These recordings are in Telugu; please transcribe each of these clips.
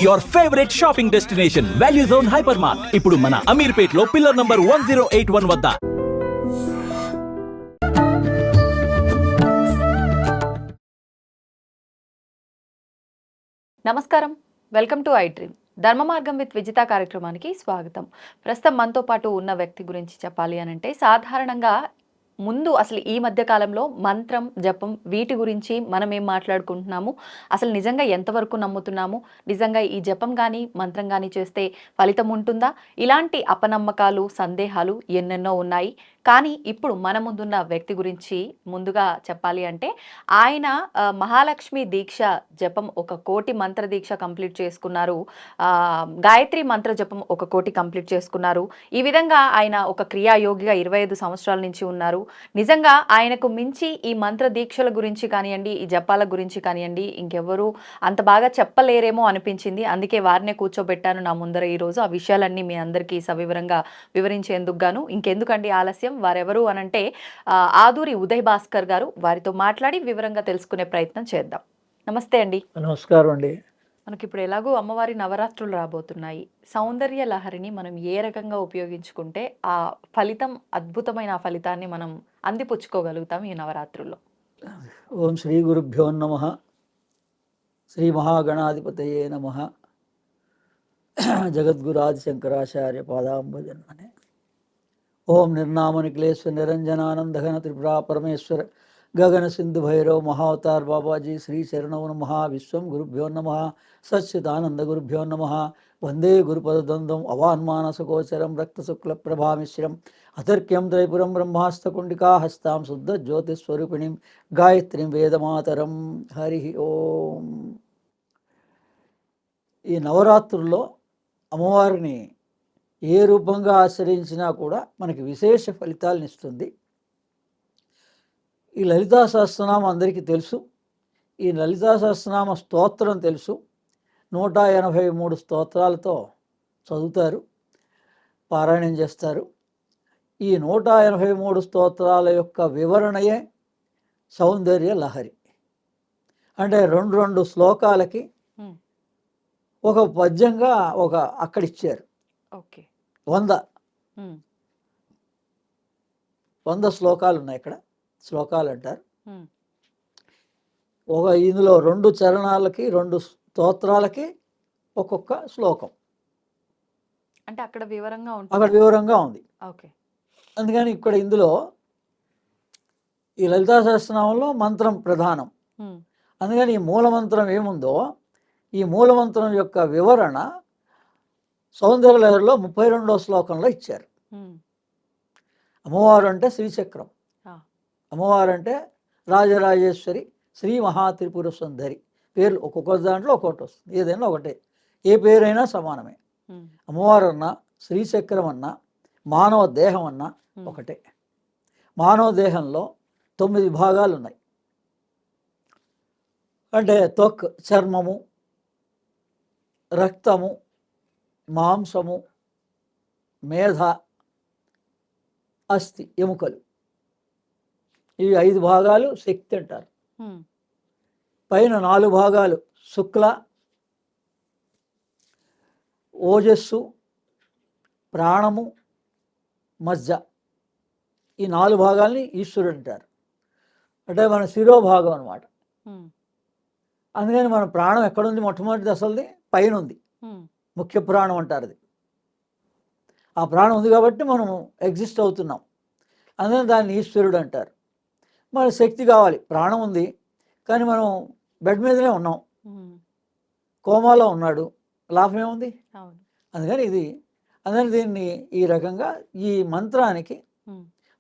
Your favourite shopping destination value zone hyper mart ఇప్పుడు మన అమీర్పేట్ లో పిల్లర్ నంబర్ 1081 వద్ద. నమస్కారం, వెల్కమ్ టు ఐ డ్రీమ్. ధర్మ మార్గం విత్ విజిత కార్యక్రమానికి స్వాగతం. ప్రస్తుతం మనతో పాటు ఉన్న వ్యక్తి గురించి చెప్పాలి అని అంటే, సాధారణంగా ముందు అసలు ఈ మధ్య కాలంలో మంత్రం, జపం వీటి గురించి మనం ఏం మాట్లాడుకుంటున్నాము, అసలు నిజంగా ఎంతవరకు నమ్ముతున్నాము, నిజంగా ఈ జపం కానీ మంత్రం కానీ చేస్తే ఫలితం ఉంటుందా, ఇలాంటి అపనమ్మకాలు, సందేహాలు ఎన్నెన్నో ఉన్నాయి. కానీ ఇప్పుడు మన ముందున్న వ్యక్తి గురించి ముందుగా చెప్పాలి అంటే, ఆయన మహాలక్ష్మి దీక్ష జపం 1,00,00,000 మంత్ర దీక్ష కంప్లీట్ చేసుకున్నారు. గాయత్రి మంత్ర జపం 1,00,00,000 కంప్లీట్ చేసుకున్నారు. ఈ విధంగా ఆయన ఒక క్రియాయోగిగా 25 సంవత్సరాల నుంచి ఉన్నారు. నిజంగా ఆయనకు మించి ఈ మంత్ర దీక్షల గురించి కానివ్వండి, ఈ జపాల గురించి కానివ్వండి, ఇంకెవరు అంత బాగా చెప్పలేరేమో అనిపించింది. అందుకే వారినే కూర్చోబెట్టాను నా ముందర ఈరోజు. ఆ విషయాలన్నీ మీ అందరికీ సవివరంగా వివరించేందుకు గాను. ఇంకెందుకండి ఆలస్యం, వారెవరు అనంటే ఆదూరి ఉదయ్ భాస్కర్ గారు. వారితో మాట్లాడి వివరంగా తెలుసుకునే ప్రయత్నం చేద్దాం. నమస్తే అండి. నమస్కారం అండి. మనకి ఇప్పుడు ఎలాగో అమ్మవారి నవరాత్రులు రాబోతున్నాయి. సౌందర్య లహరిని మనం ఏ రకంగా ఉపయోగించుకుంటే ఆ ఫలితం, అద్భుతమైన ఆ ఫలితాన్ని మనం అందిపుచ్చుకోగలుగుతాం ఈ నవరాత్రుల్లో? ఓం శ్రీ గురుభ్యో నమః. శ్రీ మహాగణాధిపతయే నమః. జగద్గురాది శంకరాచార్య పాదాంబజన్మనే. ఓం నిర్నామ నిఖిలేశ్వర నిరంజనానందఘన త్రిపురా పరమేశ్వర గగన సింధు భైరవ మహావతార్ బాబాజీ శ్రీ శరణవ నమః. విశ్వం గురుభ్యో నమః. సచ్చిదానంద గురుభ్యో నమః. వందే గురుపదద్వంద్వం అవాన్మానసగోచరం రక్తశుక్ల ప్రభామిశ్రం అతర్క్యం త్రైపురం బ్రహ్మాస్తకుండికా హస్తాం శుద్ధ జ్యోతిస్వరూపిణీం గాయత్రీం వేదమాతరం. హరి ఓం. ఈ నవరాత్రుల్లో అమ్మవారిని ఏ రూపంగా ఆశ్రయించినా కూడా మనకి విశేష ఫలితాలను ఇస్తుంది. ఈ లలితా సహస్రనామం అందరికీ తెలుసు. ఈ లలితా సహస్రనామ స్తోత్రం తెలుసు. 183 స్తోత్రాలతో చదువుతారు, పారాయణం చేస్తారు. ఈ 183 స్తోత్రాల యొక్క వివరణయే సౌందర్య లహరి. అంటే 2 శ్లోకాలకి ఒక పద్యంగా ఒక అక్కడిచ్చారు. 100 శ్లోకాలు ఉన్నాయి. ఇక్కడ శ్లోకాలు అంటారు. ఇందులో 2 చరణాలకి 2 స్తోత్రాలకి ఒక్కొక్క శ్లోకం. అంటే అక్కడ వివరంగా ఉంది. అందుకని ఇక్కడ ఇందులో ఈ లలితా సహస్రనామంలో మంత్రం ప్రధానం. అందుకని ఈ మూలమంత్రం ఏముందో, ఈ మూలమంత్రం యొక్క వివరణ సౌందర్యలహరిలో 32వ శ్లోకంలో ఇచ్చారు. అమ్మవారు అంటే శ్రీచక్రం, అమ్మవారు అంటే రాజరాజేశ్వరి, శ్రీ మహాత్రిపుర సుందరి. పేర్లు ఒక్కొక్క దాంట్లో ఒక్కొక్కటి వస్తుంది. ఏదైనా ఒకటే, ఏ పేరైనా సమానమే. అమ్మవారు అన్నా, శ్రీచక్రం అన్నా, మానవ దేహం అన్నా ఒకటే. మానవ దేహంలో 9 భాగాలు ఉన్నాయి. అంటే త్వక్ చర్మము, రక్తము, మాంసము, మేధ, అస్థి, ఎముకలు. ఇవి 5 భాగాలు శక్తి అంటారు. పైన 4 భాగాలు శుక్ల, ఓజస్సు, ప్రాణము, మజ్జ. ఈ 4 భాగాల్ని ఈశ్వరుడు అంటారు. అంటే మన శిరోభాగం అన్నమాట. అందుకని మన ప్రాణం ఎక్కడుంది? మొట్టమొదటి అసలుది పైన ఉంది, ముఖ్య ప్రాణం అంటారు. అది ఆ ప్రాణం ఉంది కాబట్టి మనము ఎగ్జిస్ట్ అవుతున్నాం. అందుకని దాన్ని ఈశ్వరుడు అంటారు. మన శక్తి కావాలి. ప్రాణం ఉంది కానీ మనం బెడ్ మీదనే ఉన్నాం, కోమాలో ఉన్నాడు, లాభం ఏముంది? అందుకని దీన్ని ఈ రకంగా ఈ మంత్రానికి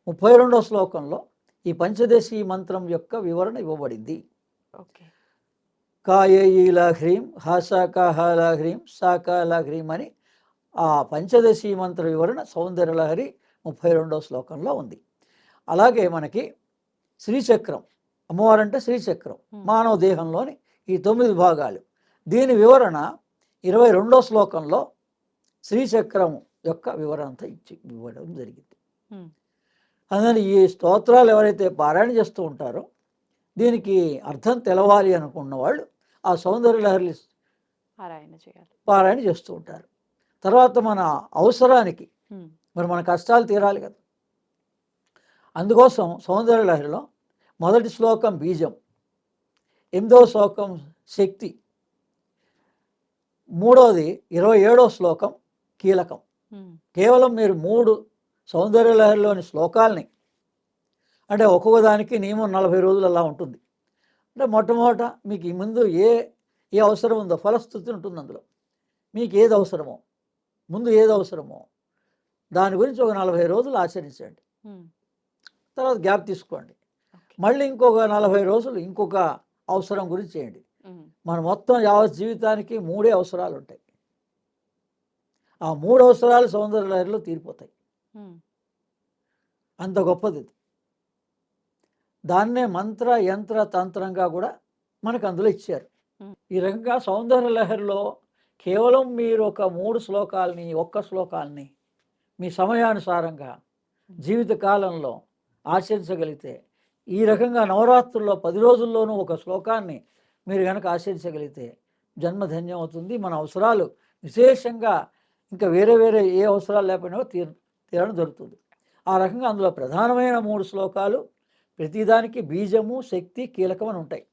32వ శ్లోకంలో ఈ పంచదశి మంత్రం యొక్క వివరణ ఇవ్వబడింది. కాయేలాహ్రీం హాసాకాహాలాహ్రీం సాకాలాహ్రీం అని ఆ పంచదశి మంత్ర వివరణ సౌందర్యలహరి 32వ శ్లోకంలో ఉంది. అలాగే మనకి శ్రీచక్రం, అమ్మవారంటే శ్రీచక్రం, మానవ దేహంలోని ఈ 9 భాగాలు. దీని వివరణ 22వ శ్లోకంలో శ్రీచక్రం యొక్క వివరణ అంతా ఇవ్వడం జరిగింది. అందుకని ఈ స్తోత్రాలు ఎవరైతే పారాయణ చేస్తూ ఉంటారో, దీనికి అర్థం తెలవాలి అనుకున్న వాళ్ళు ఆ సౌందర్యలహరి పారాయణ చేయాలి. పారాయణ చేస్తూ ఉంటారు. తర్వాత మన అవసరానికి మరి మన కష్టాలు తీరాలి కదా, అందుకోసం సౌందర్య లహరిలో మొదటి శ్లోకం బీజం, 8వ శ్లోకం శక్తి, 3వది 27వ శ్లోకం కీలకం. కేవలం మీరు 3 సౌందర్య లహరిలోని శ్లోకాలని, అంటే ఒక్కొక్క దానికి నియమం 40 రోజులు అలా ఉంటుంది. అంటే మొట్టమొదట మీకు ఈ ముందు ఏ అవసరం ఉందో ఫలస్థుతి ఉంటుంది, అందులో మీకు ఏది అవసరమో, ముందు ఏది అవసరమో దాని గురించి ఒక 40 రోజులు ఆచరించండి. తర్వాత గ్యాప్ తీసుకోండి, మళ్ళీ ఇంకొక 40 రోజులు ఇంకొక అవసరం గురించి చేయండి. మన మొత్తం యావత్ జీవితానికి 3 అవసరాలు ఉంటాయి. ఆ 3 అవసరాలు సౌందర్య లహరిలో తీరిపోతాయి. అంత గొప్పది. దాన్నే మంత్ర యంత్ర తంత్రంగా కూడా మనకు అందులో ఇచ్చారు. ఈ రకంగా సౌందర్య లహరిలో కేవలం మీరు ఒక 3 శ్లోకాలని, ఒక్క శ్లోకాలని మీ సమయానుసారంగా జీవితకాలంలో ఆచరించగలిగితే, ఈ రకంగా నవరాత్రుల్లో 10 రోజుల్లోనూ ఒక శ్లోకాన్ని మీరు కనుక ఆచరించగలిగితే జన్మధన్యం అవుతుంది. మన అవసరాలు విశేషంగా ఇంకా వేరే ఏ అవసరాలు లేకపోయినా తీరడం జరుగుతుంది. ఆ రకంగా అందులో ప్రధానమైన 3 శ్లోకాలు, ప్రతిదానికి బీజము, శక్తి, కీలకం అని ఉంటాయి.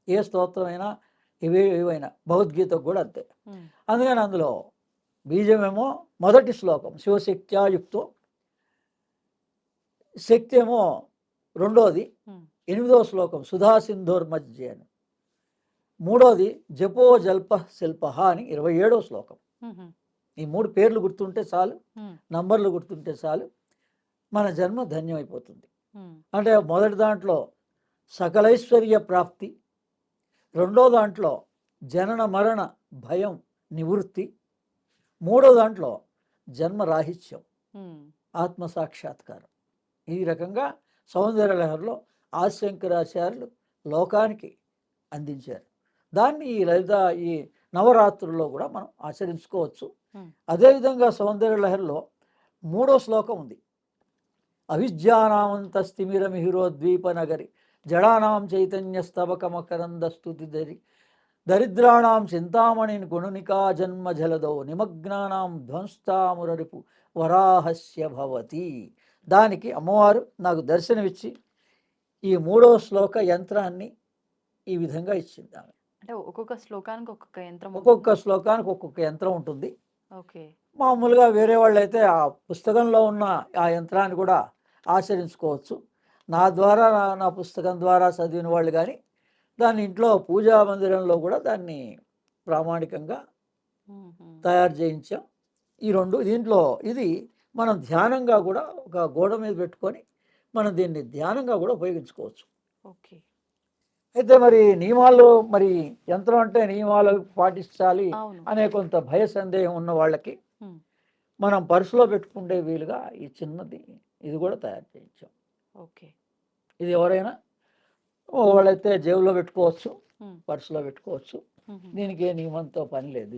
ఏ స్తోత్రమైనా ఏవైనా, భగవద్గీతకు కూడా అంతే. అందుకని అందులో బీజమేమో మొదటి శ్లోకం శివశక్త్యాయుక్తో, శక్తి ఏమో 2వది 8వ శ్లోకం సుధా సింధోర్మజ్జేను, 3వది జపో జల్ప శిల్ప అని 27వ శ్లోకం. ఈ 3 పేర్లు గుర్తుంటే చాలు, నంబర్లు గుర్తుంటే చాలు, మన జన్మ ధన్యమైపోతుంది. అంటే మొదటి దాంట్లో సకలైశ్వర్య ప్రాప్తి, 2వ దాంట్లో జనన మరణ భయం నివృత్తి, 3వ దాంట్లో జన్మరాహిత్యం, ఆత్మసాక్షాత్కారం. ఈ రకంగా సౌందర్య లహరిలో ఆదిశంకరాచార్యులు లోకానికి అందించారు. దాన్ని ఈ నవరాత్రుల్లో కూడా మనం ఆచరించుకోవచ్చు. అదేవిధంగా సౌందర్య లహరిలో 3వ శ్లోకం ఉంది, అవిద్యానామంతస్తిమిరమిహిరోద్వీప నగరి జడానాం చైతన్య స్తవకమకరంద స్తుతి దరిద్రాణం చింతామణిని గుణనికా జన్మ జలదో నిమగ్నానాం ధ్వంస్తామురరిపు వరాహస్య భవతి. దానికి అమ్మవారు నాకు దర్శనమిచ్చి ఈ 3వ శ్లోక యంత్రాన్ని ఈ విధంగా ఇచ్చింది. ఆమె అంటే ఒక్కొక్క శ్లోకానికి ఒక్కొక్క యంత్రం, ఒక్కొక్క శ్లోకానికి ఒక్కొక్క యంత్రం ఉంటుంది. ఓకే. మామూలుగా వేరే వాళ్ళు అయితే ఆ పుస్తకంలో ఉన్న ఆ యంత్రాన్ని కూడా ఆచరించుకోవచ్చు. నా ద్వారా నా పుస్తకం ద్వారా చదివిన వాళ్ళు కానీ దాన్ని ఇంట్లో పూజా మందిరంలో కూడా దాన్ని ప్రామాణికంగా తయారు చేయించాం. ఈ 2 దీంట్లో ఇది మనం ధ్యానంగా కూడా ఒక గోడ మీద పెట్టుకొని మనం దీన్ని ధ్యానంగా కూడా ఉపయోగించుకోవచ్చు. ఓకే. అయితే మరి నియమాలు, మరి యంత్రం అంటే నియమాలు పాటించాలి అనే కొంత భయ సందేహం ఉన్న వాళ్ళకి మనం పర్సులో పెట్టుకుంటే వీలుగా ఈ చిన్నది ఇది కూడా తయారు చేయించాం. ఓకే. ఇది ఎవరైనా వాళ్ళైతే జేబులో పెట్టుకోవచ్చు, పర్సులో పెట్టుకోవచ్చు. దీనికి ఏ నియమంతో పని లేదు.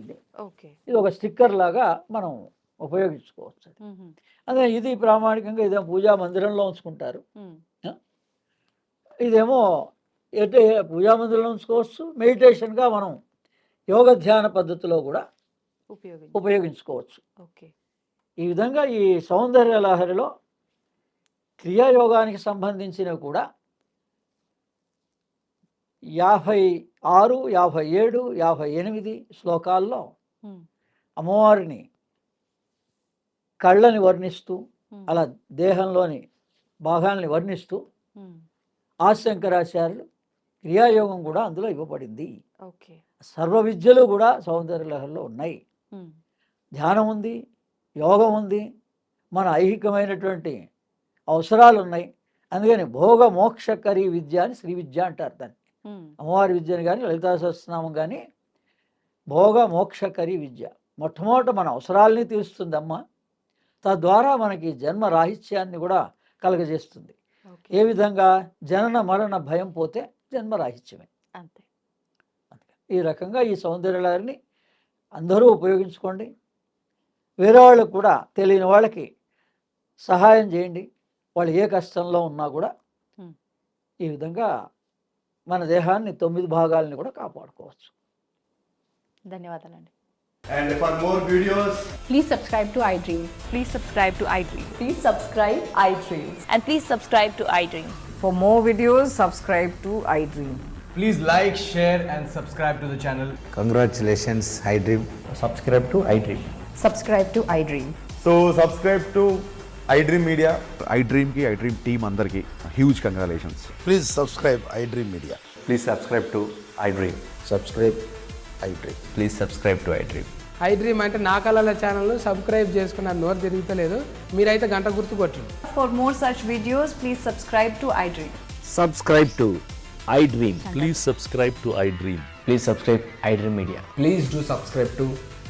ఇది ఒక స్టిక్కర్ లాగా మనం ఉపయోగించుకోవచ్చు. అదే ఇది ప్రామాణికంగా ఇదే పూజా మందిరంలో ఉంచుకుంటారు. ఇదేమో అయితే పూజా మందిరంలో ఉంచుకోవచ్చు, మెడిటేషన్గా మనం యోగ ధ్యాన పద్ధతిలో కూడా ఉపయోగించుకోవచ్చు. ఈ విధంగా ఈ సౌందర్య లహరిలో క్రియాయోగానికి సంబంధించినవి కూడా 56, 57, 58 శ్లోకాల్లో అమ్మవారిని కళ్ళని వర్ణిస్తూ, అలా దేహంలోని భాగాల్ని వర్ణిస్తూ ఆదిశంకరాచార్యులు క్రియాయోగం కూడా అందులో ఇవ్వబడింది. సర్వ విద్యలు కూడా సౌందర్య లహరిలో ఉన్నాయి. ధ్యానం ఉంది, యోగం ఉంది, మన ఐహికమైనటువంటి అవసరాలు ఉన్నాయి. అందుకని భోగ మోక్షకరి విద్య అని శ్రీ విద్య అంటారు దాన్ని. అమ్మవారి విద్యను కానీ లలితా సహస్రనామం కానీ భోగ మోక్షకరి విద్య. మొట్టమొదట మన అవసరాలని తీరుస్తుంది అమ్మ, తద్వారా మనకి జన్మ రాహిత్యాన్ని కూడా కలగజేస్తుంది. ఏ విధంగా జనన మరణ భయం పోతే జన్మ రాహిత్యమే. అంతే. ఈ రకంగా ఈ సౌందర్య లహరిని అందరూ ఉపయోగించుకోండి. వేరే వాళ్ళకు కూడా తెలియని వాళ్ళకి సహాయం చేయండి. వాళ్ళు ఏ కష్టంలో ఉన్నా కూడా ఈ విధంగా మన దేహాన్ని 9 భాగాలని కూడా కాపాడుకోవచ్చు. ధన్యవాదాలండి. And for more videos, Please subscribe to iDream. Please subscribe to iDream. Please subscribe iDream. And please subscribe to iDream. For more videos, subscribe to iDream. please like, share, and subscribe to the channel. Congratulations, iDream. Subscribe to iDream. Subscribe to iDream. So subscribe to iDream Media. iDream की iDream team अंदर की huge congratulations. Please subscribe iDream Media. Please subscribe to iDream. Subscribe iDream. Please subscribe to iDream. iDream అంటే నా కళల ఛానల్ సబ్స్క్రైబ్ చేసుకున్న నోరు తిరుగుతలేదు మీరైతే గంట గుర్తు కొట్టండి. For more such videos, please subscribe to iDream. Subscribe to iDream. Please subscribe to iDream. Please subscribe iDream Media. Please do subscribe to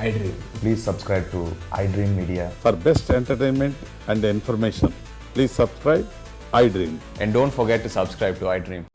iDream. Please subscribe to iDream Media. For best entertainment and information, please subscribe iDream. And don't forget to subscribe to iDream.